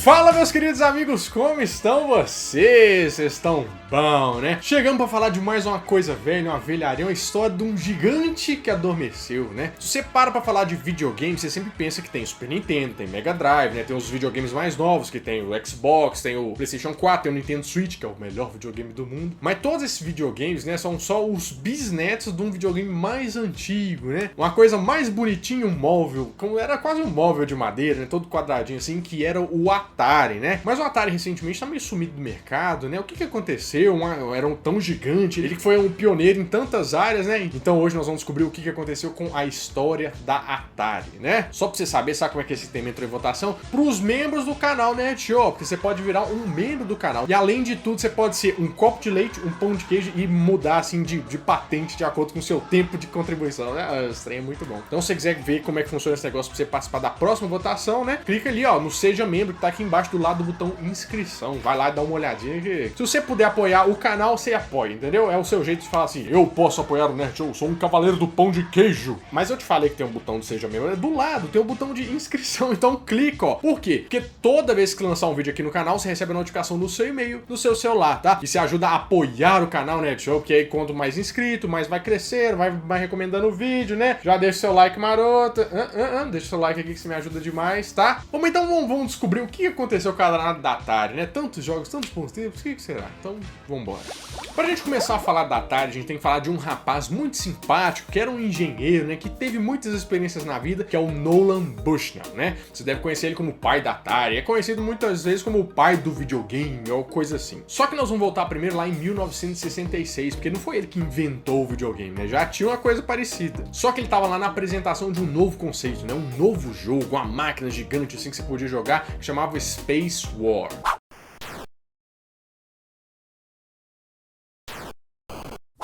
Fala, meus queridos amigos, como estão vocês? Vocês estão bom, né? Chegamos pra falar de mais uma coisa velha, uma velharia, uma história de um gigante que adormeceu, né? Se você para pra falar de videogame, você sempre pensa que tem Super Nintendo, tem Mega Drive, né? Tem os videogames mais novos, que tem o Xbox, tem o PlayStation 4, tem o Nintendo Switch, que é o melhor videogame do mundo. Mas todos esses videogames, né, são só os bisnetos de um videogame mais antigo, né? Uma coisa mais bonitinha, um móvel, como era quase um móvel de madeira, né? Todo quadradinho assim, que era o Atari, né? Mas o Atari recentemente tá meio sumido do mercado, né? O que aconteceu? Era um tão gigante, ele que foi um pioneiro em tantas áreas, né? Então hoje nós vamos descobrir o que aconteceu com a história da Atari, né? Só pra você saber, sabe como é que esse tema entrou em votação? Pros membros do canal Nerd Show, porque você pode virar um membro do canal. E além de tudo, você pode ser um copo de leite, um pão de queijo e mudar assim de patente de acordo com o seu tempo de contribuição, né? Esse trem é muito bom. Então se você quiser ver como é que funciona esse negócio pra você participar da próxima votação, né? Clica ali, ó, no Seja Membro, que tá aqui embaixo do lado do botão inscrição. Vai lá e dá uma olhadinha que... Se você puder apoiar o canal, você apoia, entendeu? É o seu jeito de falar assim, eu posso apoiar o Nerd Show, sou um cavaleiro do pão de queijo. Mas eu te falei que tem um botão de Seja Membro, do lado tem um botão de inscrição, então clica, ó. Por quê? Porque toda vez que lançar um vídeo aqui no canal, você recebe a notificação no seu e-mail, no seu celular, tá? E você ajuda a apoiar o canal Nerd Show, porque aí quanto mais inscrito, mais vai crescer, vai recomendando o vídeo, né? Já deixa seu like maroto, deixa seu like aqui que você me ajuda demais, tá? Bom, então vamos descobrir o que aconteceu com a danada da Atari, né? Tantos jogos, tantos pontos, o que será? Então, vambora. Pra gente começar a falar da Atari, a gente tem que falar de um rapaz muito simpático, que era um engenheiro, né? Que teve muitas experiências na vida, que é o Nolan Bushnell, né? Você deve conhecer ele como o pai da Atari, é conhecido muitas vezes como o pai do videogame, ou coisa assim. Só que nós vamos voltar primeiro lá em 1966, porque não foi ele que inventou o videogame, né? Já tinha uma coisa parecida. Só que ele tava lá na apresentação de um novo conceito, né? Um novo jogo, uma máquina gigante assim que você podia jogar, que chamava Space War.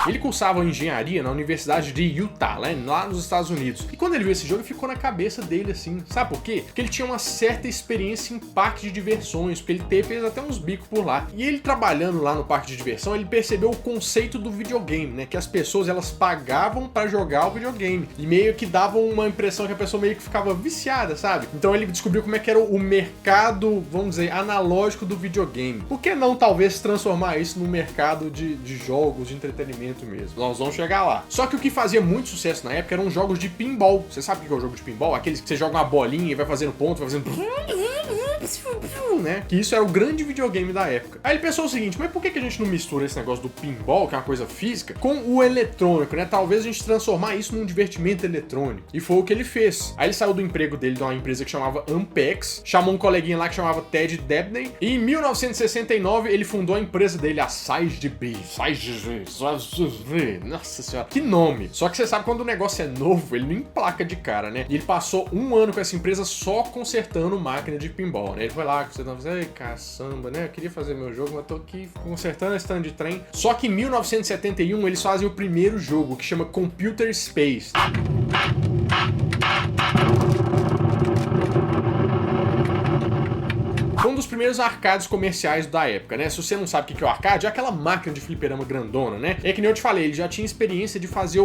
Ele cursava engenharia na Universidade de Utah, lá nos Estados Unidos. E quando ele viu esse jogo, ficou na cabeça dele assim. Sabe por quê? Porque ele tinha uma certa experiência em parque de diversões, porque ele fez até uns bicos por lá. E ele trabalhando lá no parque de diversão, ele percebeu o conceito do videogame, né? Que as pessoas, elas pagavam pra jogar o videogame. E meio que davam uma impressão que a pessoa meio que ficava viciada, sabe? Então ele descobriu como é que era o mercado, vamos dizer, analógico do videogame. Por que não, talvez, transformar isso no mercado de jogos, de entretenimento mesmo? Nós vamos chegar lá. Só que o que fazia muito sucesso na época eram jogos de pinball. Você sabe o que é o jogo de pinball? Aqueles que você joga uma bolinha e vai fazendo ponto, vai fazendo... né? Que isso era o grande videogame da época. Aí ele pensou o seguinte, mas por que a gente não mistura esse negócio do pinball, que é uma coisa física, com o eletrônico, né? Talvez a gente transformar isso num divertimento eletrônico. E foi o que ele fez. Aí ele saiu do emprego dele de uma empresa que chamava Ampex, chamou um coleguinha lá que chamava Ted Dabney, e em 1969 ele fundou a empresa dele, a SigeB. Nossa senhora, que nome! Só que você sabe, quando o negócio é novo, ele não emplaca de cara, né? E ele passou um ano com essa empresa só consertando máquina de pinball, né? Ele foi lá consertando, ai, caçamba, né? Eu queria fazer meu jogo, mas tô aqui consertando esse tanto de trem. Só que em 1971 eles fazem o primeiro jogo, que chama Computer Space. Foi um dos primeiros arcades comerciais da época, né? Se você não sabe o que é o arcade, é aquela máquina de fliperama grandona, né? É que nem eu te falei, ele já tinha experiência de fazer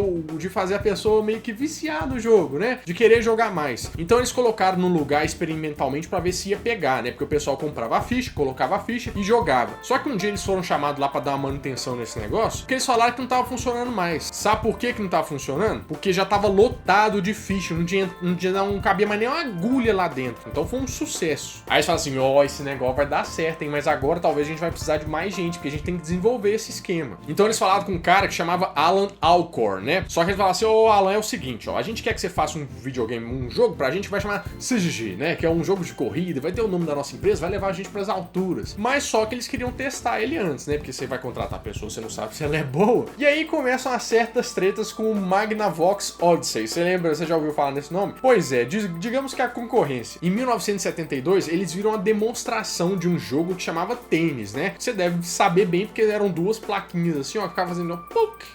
a pessoa meio que viciar no jogo, né? De querer jogar mais. Então eles colocaram num lugar experimentalmente pra ver se ia pegar, né? Porque o pessoal comprava a ficha, colocava a ficha e jogava. Só que um dia eles foram chamados lá pra dar uma manutenção nesse negócio, porque eles falaram que não tava funcionando mais. Sabe por que não tava funcionando? Porque já tava lotado de ficha, não cabia mais nem uma agulha lá dentro. Então foi um sucesso. Aí eles falaram assim, ó, esse negócio vai dar certo, hein? Mas agora talvez a gente vai precisar de mais gente, porque a gente tem que desenvolver esse esquema. Então eles falaram com um cara que chamava Alan Alcorn, né? Só que ele falou assim, ô Alan, é o seguinte, ó, a gente quer que você faça um videogame, um jogo pra gente que vai chamar CGG, né? Que é um jogo de corrida, vai ter o nome da nossa empresa, vai levar a gente pras alturas. Mas só que eles queriam testar ele antes, né? Porque você vai contratar a pessoa, você não sabe se ela é boa. E aí começam as certas tretas com o Magnavox Odyssey. Você lembra? Você já ouviu falar nesse nome? Pois é, digamos que a concorrência. Em 1972, eles viram a demonstração de um jogo que chamava tênis, né? Você deve saber bem porque eram duas plaquinhas assim, ó, que ficava fazendo puk,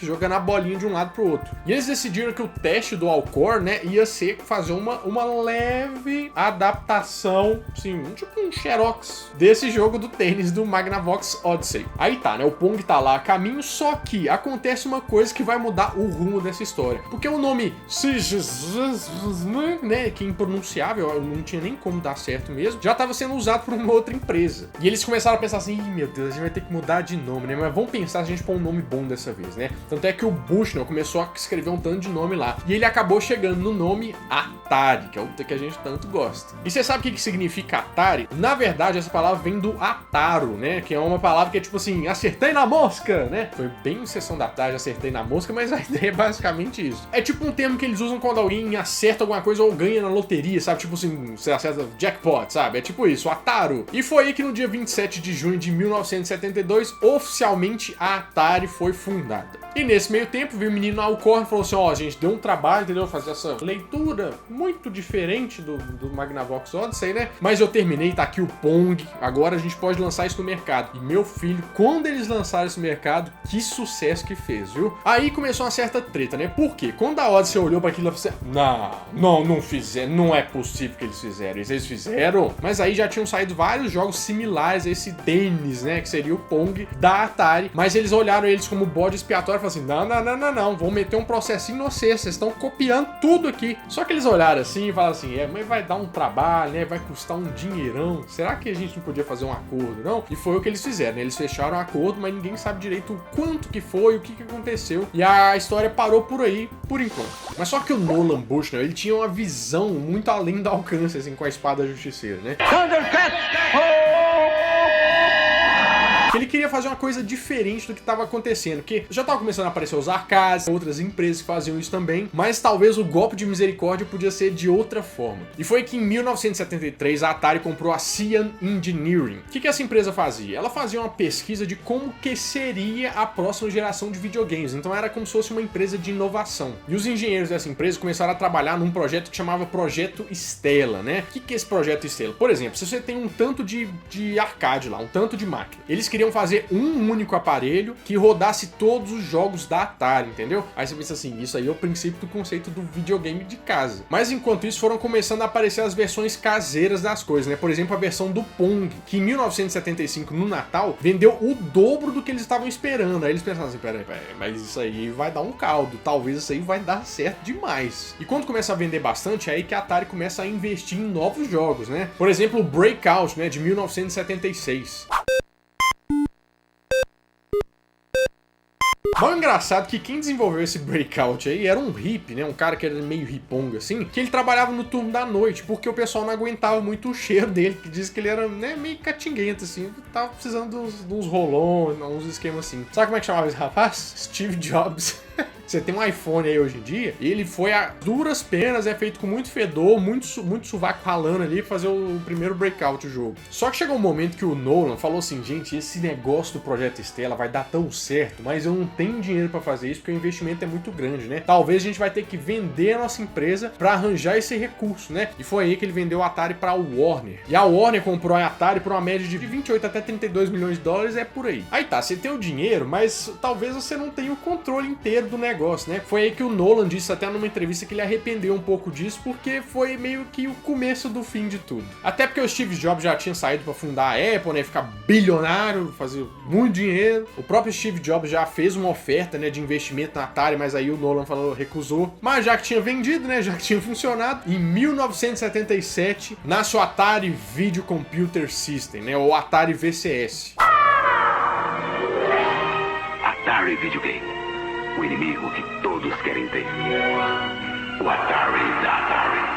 jogando a bolinha de um lado pro outro. E eles decidiram que o teste do Alcor, né, ia ser fazer uma leve adaptação, assim, tipo um xerox desse jogo do tênis do Magnavox Odyssey. Aí tá, né, o Pong tá lá a caminho, só que acontece uma coisa que vai mudar o rumo dessa história. Porque o nome, né, que é impronunciável, não tinha nem como dar certo mesmo, já tava sendo usado por uma outra empresa. E eles começaram a pensar assim, meu Deus, a gente vai ter que mudar de nome, né, mas vamos pensar se a gente pôr um nome bom dessa vez, né. Tanto é que o Bushnell começou a escrever um tanto de nome lá. E ele acabou chegando no nome Atari, que é o que a gente tanto gosta. E você sabe o que significa Atari? Na verdade, essa palavra vem do Ataro, né? Que é uma palavra que é tipo assim, acertei na mosca, né? Foi bem sessão da tarde, acertei na mosca, mas a ideia é basicamente isso. É tipo um termo que eles usam quando alguém acerta alguma coisa ou ganha na loteria, sabe? Tipo assim, você acerta jackpot, sabe? É tipo isso, Ataro. E foi aí que no dia 27 de junho de 1972, oficialmente a Atari foi fundada. E nesse meio tempo, veio o menino Alcorn e falou assim, ó, gente, deu um trabalho, entendeu? Fazer essa leitura muito diferente do Magnavox Odyssey, né? Mas eu terminei, tá aqui o Pong, agora a gente pode lançar isso no mercado. E meu filho, quando eles lançaram esse mercado, que sucesso que fez, viu? Aí começou uma certa treta, né? Por quê? Quando a Odyssey olhou pra aquilo, ela falou assim, não fizeram, não é possível que eles fizeram. Eles fizeram, mas aí já tinham saído vários jogos similares a esse tênis, né? Que seria o Pong da Atari, mas eles olharam eles como bode expiatório e falaram assim, não, vão meter um processinho no vocês estão copiando tudo aqui. Só que eles olharam assim e falaram assim, mas vai dar um trabalho, né? Vai custar um dinheirão. Será que a gente não podia fazer um acordo, não? E foi o que eles fizeram, né? Eles fecharam um acordo, mas ninguém sabe direito o quanto que foi, o que aconteceu. E a história parou por aí, por enquanto. Mas só que o Nolan Bushnell, ele tinha uma visão muito além do alcance, assim, com a espada justiceira, né? Ele queria fazer uma coisa diferente do que estava acontecendo, porque já estava começando a aparecer os arcades, outras empresas que faziam isso também, mas talvez o golpe de misericórdia podia ser de outra forma. E foi que em 1973 a Atari comprou a Cyan Engineering. O que essa empresa fazia? Ela fazia uma pesquisa de como que seria a próxima geração de videogames, então era como se fosse uma empresa de inovação. E os engenheiros dessa empresa começaram a trabalhar num projeto que chamava Projeto Stella, né? O que é esse Projeto Stella? Por exemplo, se você tem um tanto de arcade lá, um tanto de máquina, eles queriam fazer um único aparelho que rodasse todos os jogos da Atari, entendeu? Aí você pensa assim, isso aí é o princípio do conceito do videogame de casa. Mas enquanto isso foram começando a aparecer as versões caseiras das coisas, né? Por exemplo, a versão do Pong, que em 1975, no Natal, vendeu o dobro do que eles estavam esperando. Aí eles pensaram assim, peraí, mas isso aí vai dar um caldo, talvez isso aí vai dar certo demais. E quando começa a vender bastante, é aí que a Atari começa a investir em novos jogos, né? Por exemplo, o Breakout, né, de 1976. Mas o engraçado é que quem desenvolveu esse Breakout aí era um hippie, né? Um cara que era meio hiponga, assim, que ele trabalhava no turno da noite, porque o pessoal não aguentava muito o cheiro dele, que diz que ele era, né, meio catinguento, assim, tava precisando de uns rolões, uns esquemas assim. Sabe como é que chamava esse rapaz? Steve Jobs. Você tem um iPhone aí hoje em dia, ele foi a duras penas, é feito com muito fedor, muito sovaco ralando ali pra fazer o primeiro Breakout do jogo. Só que chegou um momento que o Nolan falou assim, gente, esse negócio do Projeto Stella vai dar tão certo, mas eu não tenho dinheiro pra fazer isso porque o investimento é muito grande, né? Talvez a gente vai ter que vender a nossa empresa pra arranjar esse recurso, né? E foi aí que ele vendeu a Atari pra Warner. E a Warner comprou a Atari por uma média de 28 até 32 milhões de dólares, é por aí. Aí tá, você tem o dinheiro, mas talvez você não tenha o controle inteiro do negócio, né? Foi aí que o Nolan disse até numa entrevista que ele arrependeu um pouco disso, porque foi meio que o começo do fim de tudo. Até porque o Steve Jobs já tinha saído pra fundar a Apple, né? Ficar bilionário, fazer muito dinheiro. O próprio Steve Jobs já fez uma oferta, né, de investimento na Atari, mas aí o Nolan falou, recusou. Mas já que tinha vendido, né? Já que tinha funcionado, em 1977 nasce o Atari Video Computer System, né? Ou Atari VCS. Atari Videogame. O inimigo que todos querem ter. O Atari da Atari.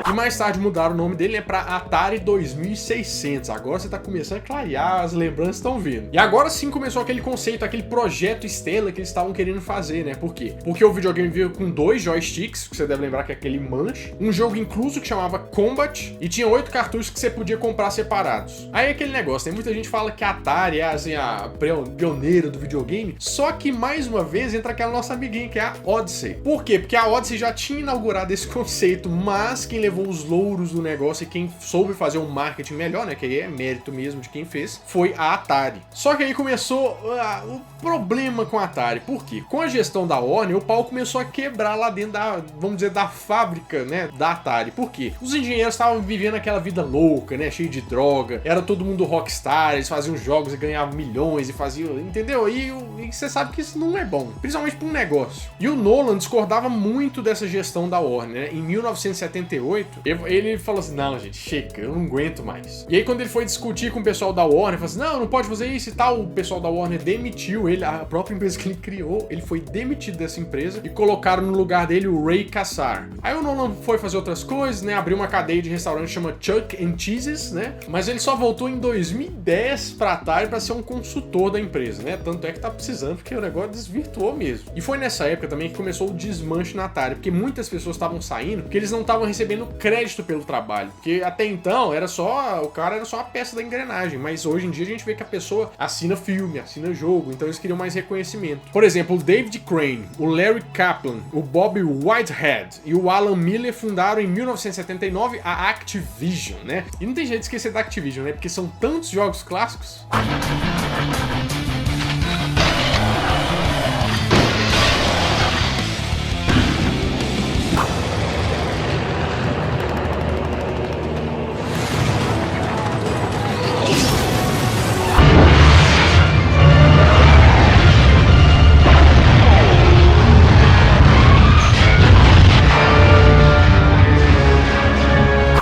E mais tarde mudaram o nome dele, né, pra Atari 2600. Agora você tá começando a clarear, as lembranças estão vindo. E agora sim começou aquele conceito, aquele projeto Stella que eles estavam querendo fazer, né? Por quê? Porque o videogame veio com 2 joysticks, que você deve lembrar que é aquele manche, um jogo incluso que chamava Combat, e tinha 8 cartuchos que você podia comprar separados. Aí aquele negócio, tem muita gente que fala que a Atari é assim, a pioneira do videogame, só que mais uma vez entra aquela nossa amiguinha que é a Odyssey. Por quê? Porque a Odyssey já tinha inaugurado esse conceito, mas mas quem levou os louros do negócio e quem soube fazer um marketing melhor, né, que aí é mérito mesmo de quem fez, foi a Atari. Só que aí começou o problema com a Atari. Por quê? Com a gestão da Warner, o pau começou a quebrar lá dentro da, vamos dizer, da fábrica, né, da Atari. Por quê? Os engenheiros estavam vivendo aquela vida louca, né, cheio de droga, era todo mundo rockstar, eles faziam jogos e ganhavam milhões e faziam, entendeu? E você sabe que isso não é bom, principalmente para um negócio. E o Nolan discordava muito dessa gestão da Warner, né? Em 1978, ele falou assim, não, gente, chega, eu não aguento mais. E aí quando ele foi discutir com o pessoal da Warner, falou assim, não pode fazer isso e tal, o pessoal da Warner demitiu ele, a própria empresa que ele criou, ele foi demitido dessa empresa e colocaram no lugar dele o Ray Kassar. Aí o Nolan foi fazer outras coisas, né? Abriu uma cadeia de restaurante chama Chuck and Cheese's, né? Mas ele só voltou em 2010 pra Atari pra ser um consultor da empresa, né? Tanto é que tá precisando, porque o negócio desvirtuou mesmo. E foi nessa época também que começou o desmanche na Atari, porque muitas pessoas estavam saindo porque eles não estavam recebendo crédito pelo trabalho. Porque até então o cara era só a peça da engrenagem, mas hoje em dia a gente vê que a pessoa assina filme, assina jogo, então eles queriam mais reconhecimento. Por exemplo, o David Crane, o Larry Kaplan, o Bob Whitehead e o Alan Miller fundaram em 1979 a Activision, né? E não tem jeito de esquecer da Activision, né? Porque são tantos jogos clássicos.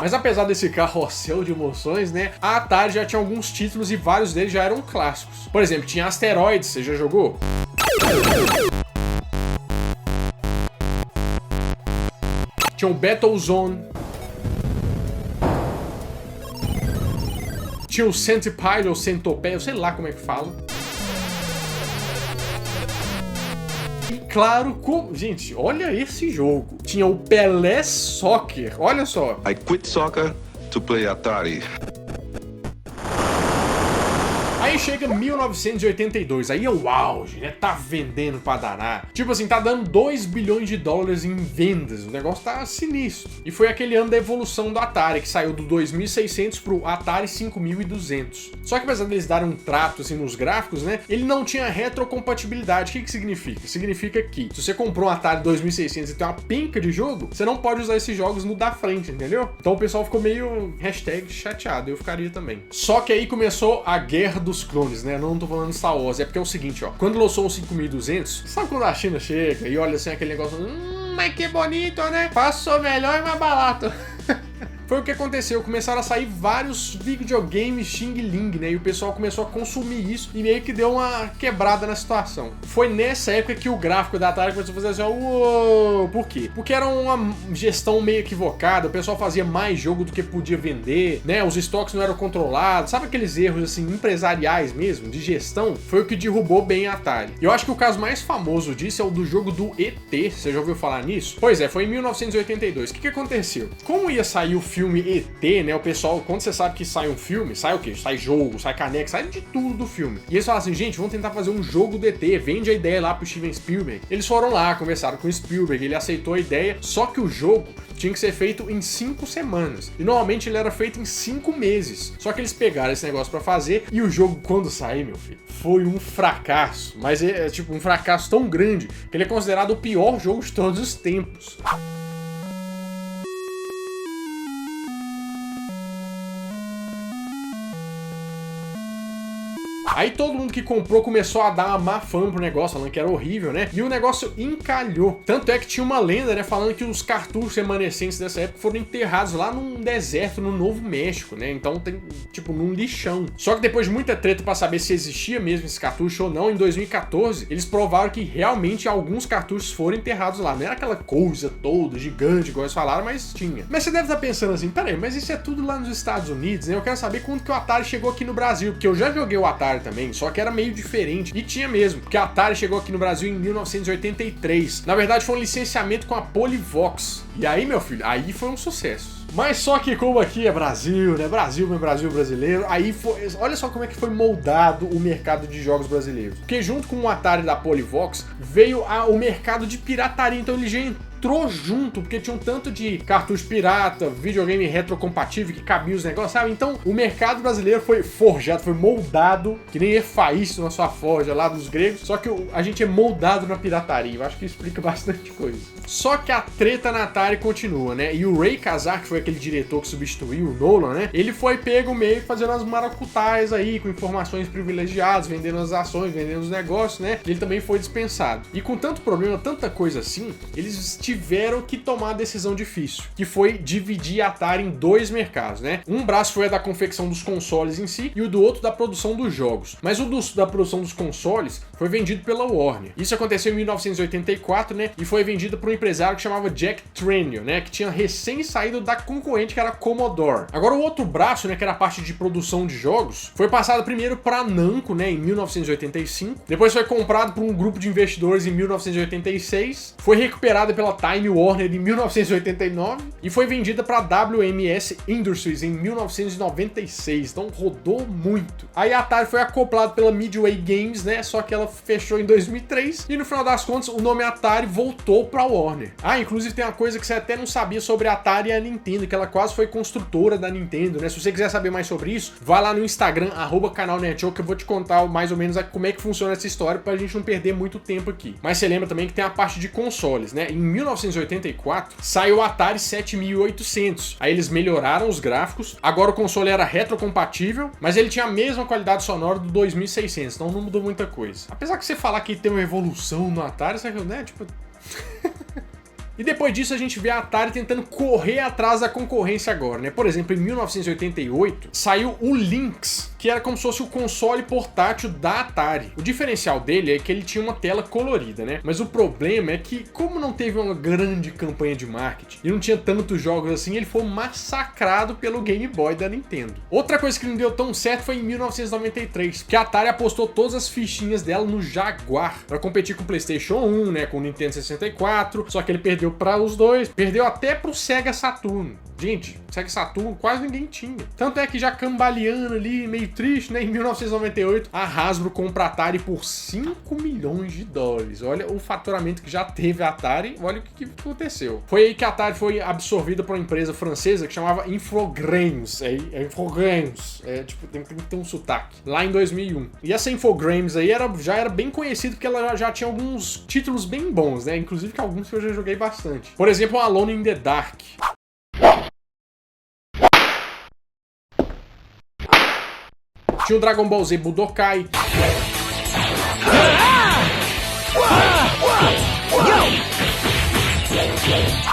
Mas apesar desse carrossel de emoções, né, a Atari já tinha alguns títulos e vários deles já eram clássicos. Por exemplo, tinha Asteroids, você já jogou? Tinha o Battlezone. Tinha o Centipede ou Centopeia, eu sei lá como é que fala. E claro, gente, olha esse jogo. Tinha o Pelé Soccer, olha só. I quit soccer to play Atari. Aí chega 1982, aí é o auge, né? Tá vendendo pra danar. Tipo assim, tá dando 2 bilhões de dólares em vendas, o negócio tá sinistro. E foi aquele ano da evolução do Atari, que saiu do 2600 pro Atari 5200. Só que apesar deles darem um trato assim nos gráficos, né? Ele não tinha retrocompatibilidade. O que significa? Significa que se você comprou um Atari 2600 e tem uma pinca de jogo, você não pode usar esses jogos no da frente, entendeu? Então o pessoal ficou meio #chateado, eu ficaria também. Só que aí começou a guerra dos clones, né? Não tô falando Star Wars, é porque é o seguinte, ó. Quando lançou o 5200, sabe quando a China chega e olha assim aquele negócio, mas que bonito, né? Passou melhor e mais barato. Foi o que aconteceu, começaram a sair vários videogames Xing Ling, né? E o pessoal começou a consumir isso e meio que deu uma quebrada na situação. Foi nessa época que o gráfico da Atari começou a fazer assim, uou! Por quê? Porque era uma gestão meio equivocada, o pessoal fazia mais jogo do que podia vender, né? Os estoques não eram controlados, sabe aqueles erros assim empresariais mesmo, de gestão? Foi o que derrubou bem a Atari. E eu acho que o caso mais famoso disso é o do jogo do ET, você já ouviu falar nisso? Pois é, foi em 1982. O que aconteceu? Como ia sair o filme ET, né? O pessoal, quando você sabe que sai um filme, sai o quê? Sai jogo, sai caneca, sai de tudo do filme. E eles falaram assim, gente, vamos tentar fazer um jogo do ET, vende a ideia lá pro Steven Spielberg. Eles foram lá, conversaram com o Spielberg, ele aceitou a ideia, só que o jogo tinha que ser feito em 5 semanas. E normalmente ele era feito em 5 meses. Só que eles pegaram esse negócio pra fazer e o jogo, quando sair, meu filho, foi um fracasso. Mas é tipo um fracasso tão grande que ele é considerado o pior jogo de todos os tempos. Aí todo mundo que comprou começou a dar uma má fama pro negócio, falando que era horrível, né? E o negócio encalhou. Tanto é que tinha uma lenda, né? Falando que os cartuchos remanescentes dessa época foram enterrados lá num deserto no Novo México, né? Então tem, tipo, num lixão. Só que depois de muita treta pra saber se existia mesmo esse cartucho ou não, em 2014, eles provaram que realmente alguns cartuchos foram enterrados lá. Não era aquela coisa toda, gigante, igual eles falaram, mas tinha. Mas você deve estar pensando assim, peraí, mas isso é tudo lá nos Estados Unidos, né? Eu quero saber quando que o Atari chegou aqui no Brasil, porque eu já joguei o Atari também, só que era meio diferente. E tinha mesmo, porque a Atari chegou aqui no Brasil em 1983. Na verdade, foi um licenciamento com a Polivox. E aí, meu filho, aí foi um sucesso. Mas só que como aqui é Brasil, né? Brasil brasileiro, aí foi... Olha só como é que foi moldado o mercado de jogos brasileiros. Porque junto com o Atari da Polivox, veio o mercado de pirataria. Então eles já entrou junto, porque tinha um tanto de cartucho pirata, videogame retrocompatível que cabia os negócios, sabe? Então o mercado brasileiro foi forjado, foi moldado, que nem Hefaisto na sua forja lá dos gregos, só que a gente é moldado na pirataria. Eu acho que explica bastante coisa. Só que a treta na Atari continua, né? E o Ray Kaczar, que foi aquele diretor que substituiu o Nolan, né? Ele foi pego meio fazendo as maracutais aí, com informações privilegiadas, vendendo as ações, vendendo os negócios, né? Ele também foi dispensado. E com tanto problema, tanta coisa assim, eles tiveram que tomar a decisão difícil, que foi dividir a Atari em dois mercados, né? Um braço foi a da confecção dos consoles em si e o do outro da produção dos jogos. Mas o da produção dos consoles foi vendido pela Warner. Isso aconteceu em 1984, né? E foi vendido por um empresário que chamava Jack Tramiel, né? Que tinha recém saído da concorrente que era a Commodore. Agora o outro braço, né? Que era a parte de produção de jogos, foi passado primeiro para Namco, né? Em 1985. Depois foi comprado por um grupo de investidores em 1986. Foi recuperada pela Time Warner em 1989 e foi vendida para WMS Industries em 1996. Então rodou muito. Aí a Atari foi acoplada pela Midway Games, né? Só que ela fechou em 2003 e no final das contas o nome Atari voltou para Warner. Inclusive tem uma coisa que você até não sabia sobre a Atari e a Nintendo, que ela quase foi construtora da Nintendo, né? Se você quiser saber mais sobre isso, vai lá no Instagram @canalNetJoke, que eu vou te contar mais ou menos como é que funciona essa história pra gente não perder muito tempo aqui. Mas você lembra também que tem a parte de consoles, né? Em 1984 saiu o Atari 7800. Aí eles melhoraram os gráficos. Agora o console era retrocompatível, mas ele tinha a mesma qualidade sonora do 2600, então não mudou muita coisa. Apesar que você falar que tem uma evolução no Atari, sabe, né? Tipo... E depois disso a gente vê a Atari tentando correr atrás da concorrência agora, né? Por exemplo, em 1988 saiu o Lynx, que era como se fosse o console portátil da Atari. O diferencial dele é que ele tinha uma tela colorida, né? Mas o problema é que, como não teve uma grande campanha de marketing e não tinha tantos jogos assim, ele foi massacrado pelo Game Boy da Nintendo. Outra coisa que não deu tão certo foi em 1993, que a Atari apostou todas as fichinhas dela no Jaguar para competir com o PlayStation 1, né? Com o Nintendo 64, só que ele perdeu para os dois, perdeu até pro Sega Saturn. Gente, Sega Saturn quase ninguém tinha. Tanto é que já cambaleando ali, meio triste, né? Em 1998, a Hasbro compra a Atari por 5 milhões de dólares. Olha o faturamento que já teve a Atari, olha o que aconteceu. Foi aí que a Atari foi absorvida por uma empresa francesa que chamava Infogrames. Infogrames. Tipo, tem que ter um sotaque. Lá em 2001. E essa Infogrames aí já era bem conhecida porque ela já tinha alguns títulos bem bons, né? Inclusive que alguns que eu já joguei bastante. Por exemplo, Alone in the Dark. Tinha o Dragon Ball Z Budokai.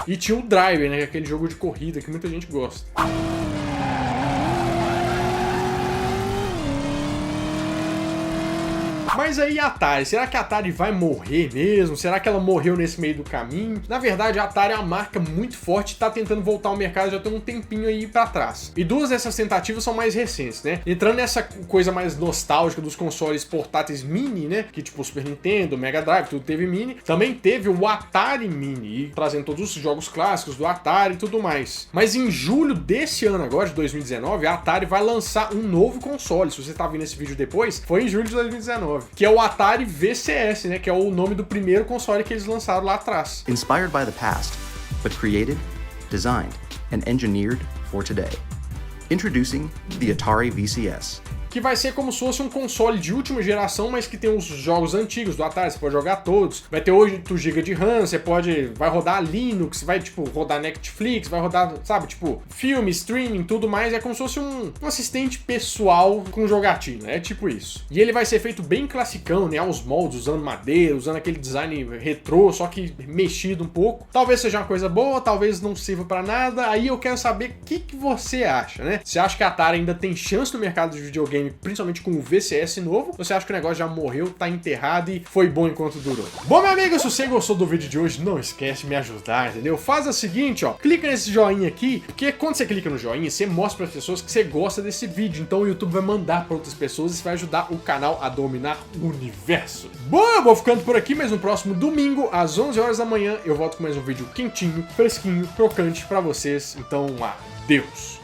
E tinha o Driver, né? Aquele jogo de corrida que muita gente gosta. Mas aí a Atari, será que a Atari vai morrer mesmo? Será que ela morreu nesse meio do caminho? Na verdade, a Atari é uma marca muito forte e tá tentando voltar ao mercado já tem um tempinho aí pra trás. E duas dessas tentativas são mais recentes, né? Entrando nessa coisa mais nostálgica dos consoles portáteis mini, né? Que tipo o Super Nintendo, o Mega Drive, tudo teve mini. Também teve o Atari Mini, trazendo todos os jogos clássicos do Atari e tudo mais. Mas em julho desse ano agora, de 2019, a Atari vai lançar um novo console. Se você tá vendo esse vídeo depois, foi em julho de 2019. Que é o Atari VCS, né? Que é o nome do primeiro console que eles lançaram lá atrás. Inspired by the past, but created, designed, and engineered for today. Introducing the Atari VCS. Que vai ser como se fosse um console de última geração, mas que tem os jogos antigos do Atari, você pode jogar todos. Vai ter 8 GB de RAM, vai rodar Linux, vai tipo rodar Netflix, vai rodar, sabe, tipo filme, streaming, tudo mais. É como se fosse um assistente pessoal com jogatina, é tipo isso. E ele vai ser feito bem classicão, né, aos moldes, usando madeira, usando aquele design retrô, só que mexido um pouco. Talvez seja uma coisa boa, talvez não sirva pra nada. Aí eu quero saber o que você acha, né? Você acha que a Atari ainda tem chance no mercado de videogame, principalmente com o VCS novo? Você acha que o negócio já morreu, tá enterrado e foi bom enquanto durou? Bom, meu amigo, se você gostou do vídeo de hoje, não esquece de me ajudar, entendeu? Faz o seguinte, ó, clica nesse joinha aqui, porque quando você clica no joinha, você mostra para as pessoas que você gosta desse vídeo, então o YouTube vai mandar para outras pessoas e isso vai ajudar o canal a dominar o universo. Bom, eu vou ficando por aqui, mas no próximo domingo, às 11 horas da manhã, eu volto com mais um vídeo quentinho, fresquinho, crocante para vocês, então adeus!